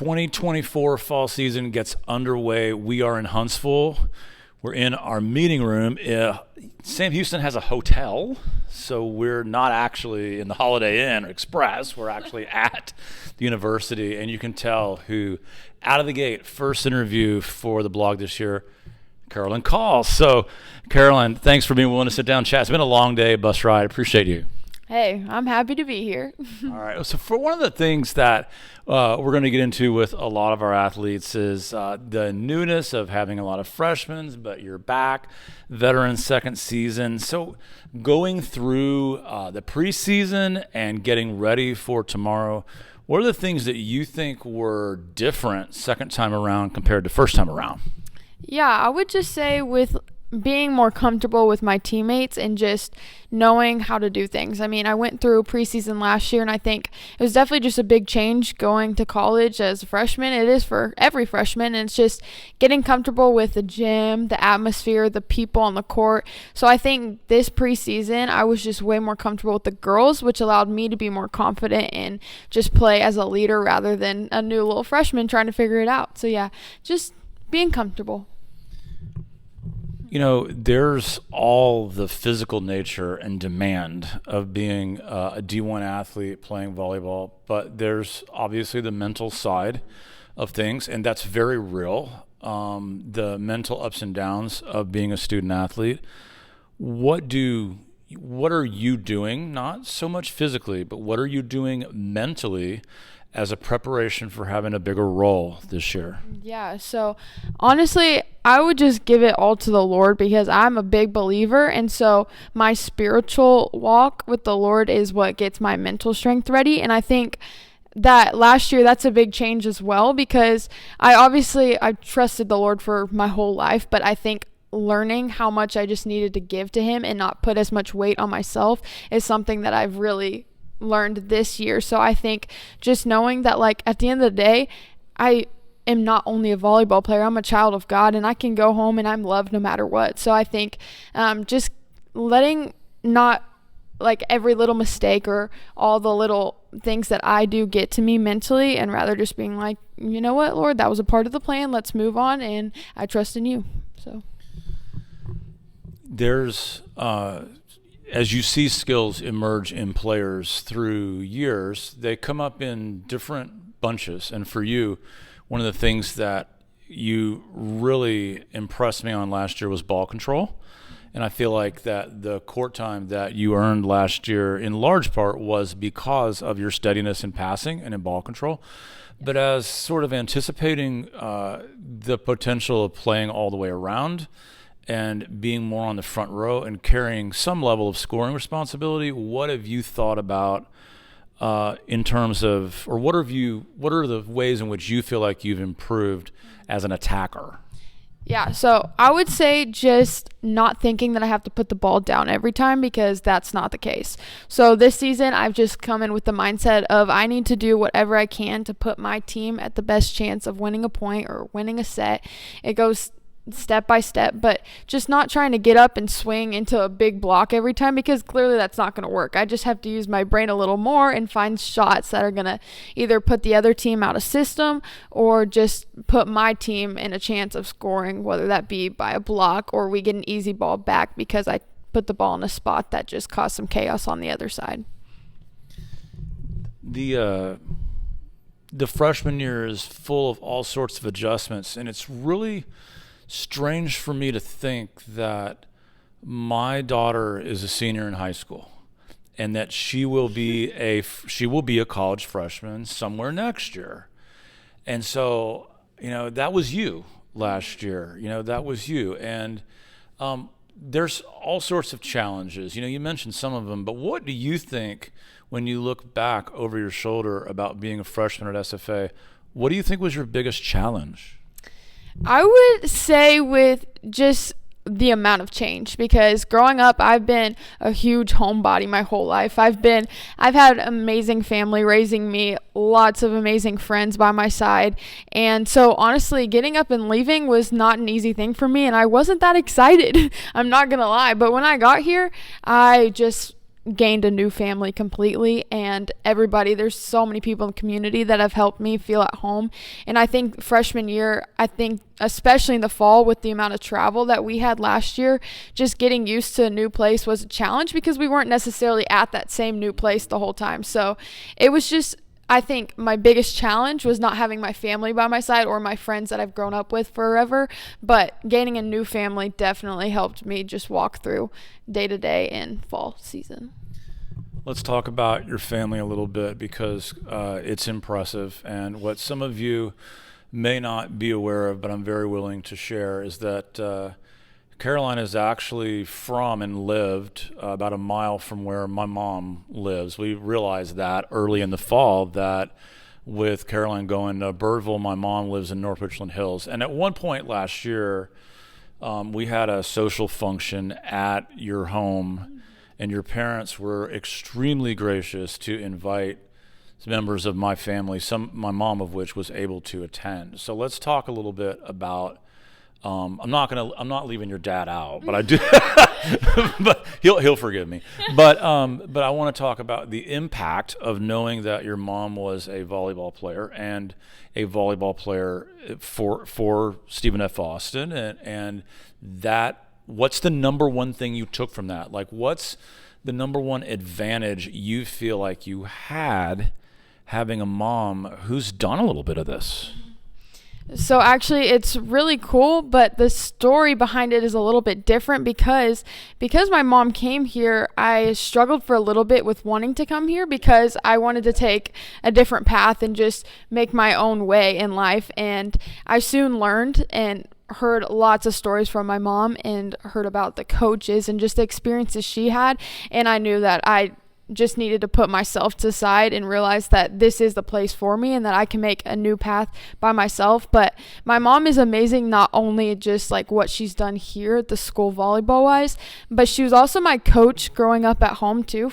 2024 fall season gets underway. We are in Huntsville. We're in our meeting room. Sam Houston has a hotel, so we're not actually in the Holiday Inn or Express. We're actually at the university, and you can tell who, out of the gate, first interview for the blog this year, Caroline Kahle. So, Caroline, thanks for being willing to sit down and chat. It's been a long day, bus ride. Appreciate you. Hey, I'm happy to be here. All right. So for one of the things that we're going to get into with a lot of our athletes is the newness of having a lot of freshmen, but you're back, veteran second season. So going through the preseason and getting ready for tomorrow, what are the things that you think were different second time around compared to first time around? Yeah, I would just say with being more comfortable with my teammates and just knowing how to do things. I mean, I went through preseason last year, and I think it was definitely just a big change going to college as a freshman. It is for every freshman, and it's just getting comfortable with the gym, the atmosphere, the people on the court. So I think this preseason, I was just way more comfortable with the girls, which allowed me to be more confident and just play as a leader rather than a new little freshman trying to figure it out. So yeah, just being comfortable. You know, there's all the physical nature and demand of being a D1 athlete playing volleyball, but there's obviously the mental side of things, and that's very real, the mental ups and downs of being a student athlete. What are you doing, not so much physically, but what are you doing mentally as a preparation for having a bigger role this year? Yeah, so honestly, I would just give it all to the Lord because I'm a big believer, and so my spiritual walk with the Lord is what gets my mental strength ready. And I think that last year, that's a big change as well, because I trusted the Lord for my whole life, but I think learning how much I just needed to give to him and not put as much weight on myself is something that I've really learned this year. So I think just knowing that, like, at the end of the day, I am not only a volleyball player, I'm a child of God, and I can go home and I'm loved no matter what. So I think just letting not like every little mistake or all the little things that I do get to me mentally, and rather just being like, you know what, Lord, that was a part of the plan, let's move on, and I trust in you. So there's as you see skills emerge in players through years, they come up in different bunches. And for you, one of the things that you really impressed me on last year was ball control. And I feel like that the court time that you earned last year in large part was because of your steadiness in passing and in ball control. But as sort of anticipating the potential of playing all the way around and being more on the front row and carrying some level of scoring responsibility, what have you thought about in terms of, or what are the ways in which you feel like you've improved as an attacker? Yeah, so I would say just not thinking that I have to put the ball down every time, because that's not the case. So this season, I've just come in with the mindset of I need to do whatever I can to put my team at the best chance of winning a point or winning a set. It goes step by step, but just not trying to get up and swing into a big block every time, because clearly that's not going to work. I just have to use my brain a little more and find shots that are going to either put the other team out of system or just put my team in a chance of scoring, whether that be by a block or we get an easy ball back because I put the ball in a spot that just caused some chaos on the other side. The freshman year is full of all sorts of adjustments, and it's really strange for me to think that my daughter is a senior in high school and that she will be a college freshman somewhere next year. And so, that was you last year. That was you. And there's all sorts of challenges. You mentioned some of them, but what do you think when you look back over your shoulder about being a freshman at SFA? What do you think was your biggest challenge? I would say with just the amount of change, because growing up, I've been a huge homebody my whole life. I've had amazing family raising me, lots of amazing friends by my side. And so honestly, getting up and leaving was not an easy thing for me, and I wasn't that excited. I'm not going to lie. But when I got here, I just gained a new family completely, and there's so many people in the community that have helped me feel at home. And I think freshman year, especially in the fall with the amount of travel that we had last year, just getting used to a new place was a challenge because we weren't necessarily at that same new place the whole time. So it was just, I think my biggest challenge was not having my family by my side or my friends that I've grown up with forever, but gaining a new family definitely helped me just walk through day to day in fall season. Let's talk about your family a little bit, because it's impressive, and what some of you may not be aware of, but I'm very willing to share, is that Caroline is actually from and lived about a mile from where my mom lives. We realized that early in the fall, that with Caroline going to Birdville, my mom lives in North Richland Hills. And at one point last year, we had a social function at your home, and your parents were extremely gracious to invite members of my family, my mom of which was able to attend. So let's talk a little bit about I'm not leaving your dad out, but I do, but he'll forgive me. But I want to talk about the impact of knowing that your mom was a volleyball player, and a volleyball player for Stephen F. Austin, and that, what's the number one thing you took from that? Like, what's the number one advantage you feel like you had having a mom who's done a little bit of this? So actually it's really cool, but the story behind it is a little bit different because my mom came here, I struggled for a little bit with wanting to come here because I wanted to take a different path and just make my own way in life. And I soon learned and heard lots of stories from my mom and heard about the coaches and just the experiences she had. And I knew that I just needed to put myself to the side and realize that this is the place for me and that I can make a new path by myself. But my mom is amazing, not only just like what she's done here at the school volleyball wise, but she was also my coach growing up at home too.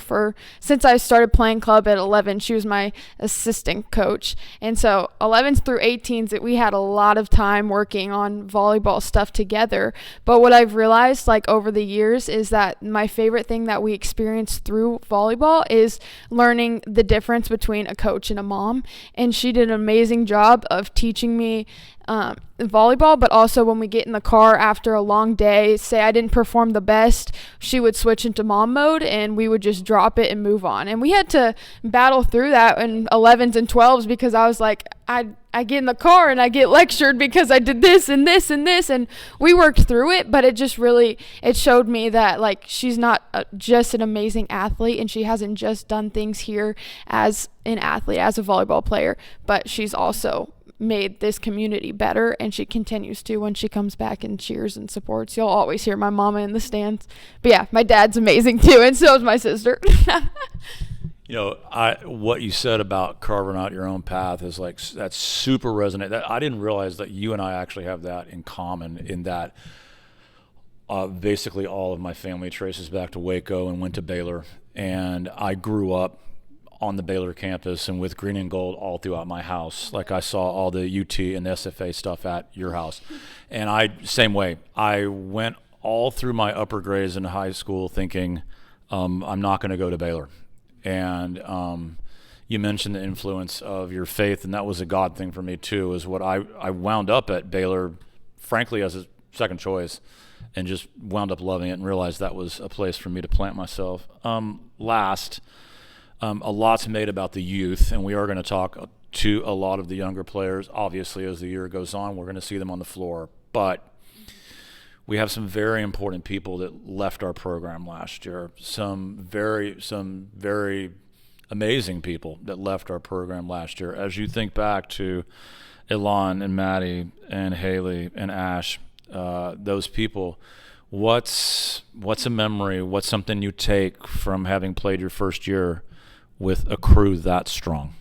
Since I started playing club at 11, she was my assistant coach. And so 11s through 18s, we had a lot of time working on volleyball stuff together. But what I've realized like over the years is that my favorite thing that we experienced through volleyball is learning the difference between a coach and a mom. And she did an amazing job of teaching me volleyball, but also when we get in the car after a long day, say I didn't perform the best, she would switch into mom mode and we would just drop it and move on. And we had to battle through that in 11s and 12s because I was like, I get in the car and I get lectured because I did this and this and this, and we worked through it. But it showed me that like she's not just an amazing athlete, and she hasn't just done things here as an athlete, as a volleyball player, but she's also made this community better, and she continues to when she comes back and cheers and supports. You'll always hear my mama in the stands. But yeah, my dad's amazing too, and so is my sister. You know, what you said about carving out your own path is like, that's super resonant. I didn't realize that you and I actually have that in common, in that basically all of my family traces back to Waco and went to Baylor, and I grew up on the Baylor campus and with green and gold all throughout my house. Like, I saw all the UT and the SFA stuff at your house. And same way, I went all through my upper grades in high school thinking, I'm not going to go to Baylor. And you mentioned the influence of your faith, and that was a God thing for me too, is what I wound up at Baylor, frankly, as a second choice, and just wound up loving it and realized that was a place for me to plant myself. A lot's made about the youth, and we are going to talk to a lot of the younger players. Obviously, as the year goes on, we're going to see them on the floor. But we have some very important people that left our program last year. Some very amazing people that left our program last year. As you think back to Ilan and Maddie and Haley and Ash, those people, what's a memory? What's something you take from having played your first year with a crew that strong?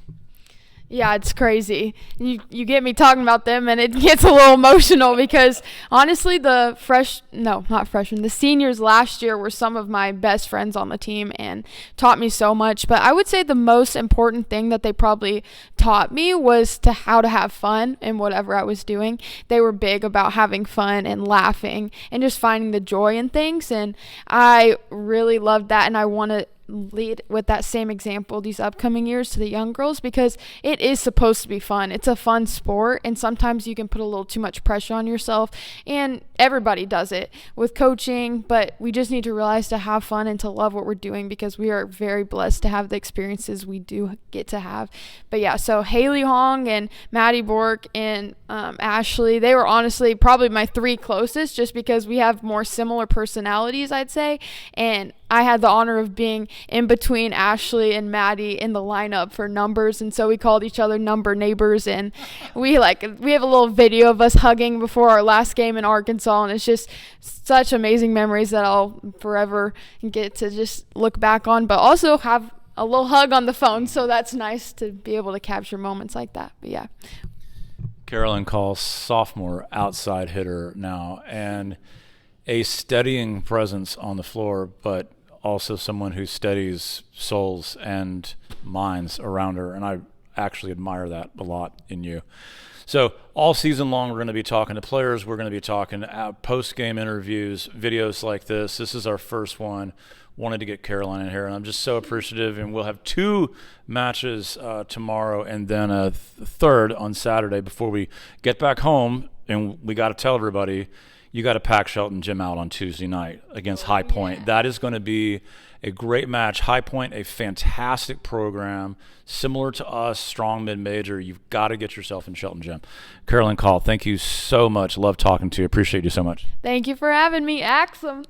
Yeah, it's crazy. You get me talking about them and it gets a little emotional because honestly the seniors last year were some of my best friends on the team and taught me so much. But I would say the most important thing that they probably taught me was how to have fun in whatever I was doing. They were big about having fun and laughing and just finding the joy in things, and I really loved that, and I want to lead with that same example these upcoming years to the young girls, because it is supposed to be fun. It's a fun sport, and sometimes you can put a little too much pressure on yourself, and everybody does it with coaching, but we just need to realize to have fun and to love what we're doing, because we are very blessed to have the experiences we do get to have. But yeah, so Haley Hong and Maddie Bork and Ashley, they were honestly probably my three closest, just because we have more similar personalities, I'd say. And I had the honor of being in between Ashley and Maddie in the lineup for numbers, and so we called each other number neighbors, and we have a little video of us hugging before our last game in Arkansas, and it's just such amazing memories that I'll forever get to just look back on, but also have a little hug on the phone, so that's nice to be able to capture moments like that. But yeah. Caroline Kahle, sophomore outside hitter now, and a steadying presence on the floor, but also someone who steadies souls and minds around her, and I actually admire that a lot in you. So all season long, we're going to be talking to players. We're going to be talking post-game interviews, videos like this. This is our first one. Wanted to get Caroline in here, and I'm just so appreciative. And we'll have 2 matches tomorrow and then a third on Saturday before we get back home. And we got to tell everybody, you got to pack Shelton Gym out on Tuesday night against High Point. That is going to be a great match. High Point, a fantastic program, similar to us, strong mid-major. You've got to get yourself in Shelton Gym. Caroline Kahle, thank you so much. Love talking to you. Appreciate you so much. Thank you for having me, Axum.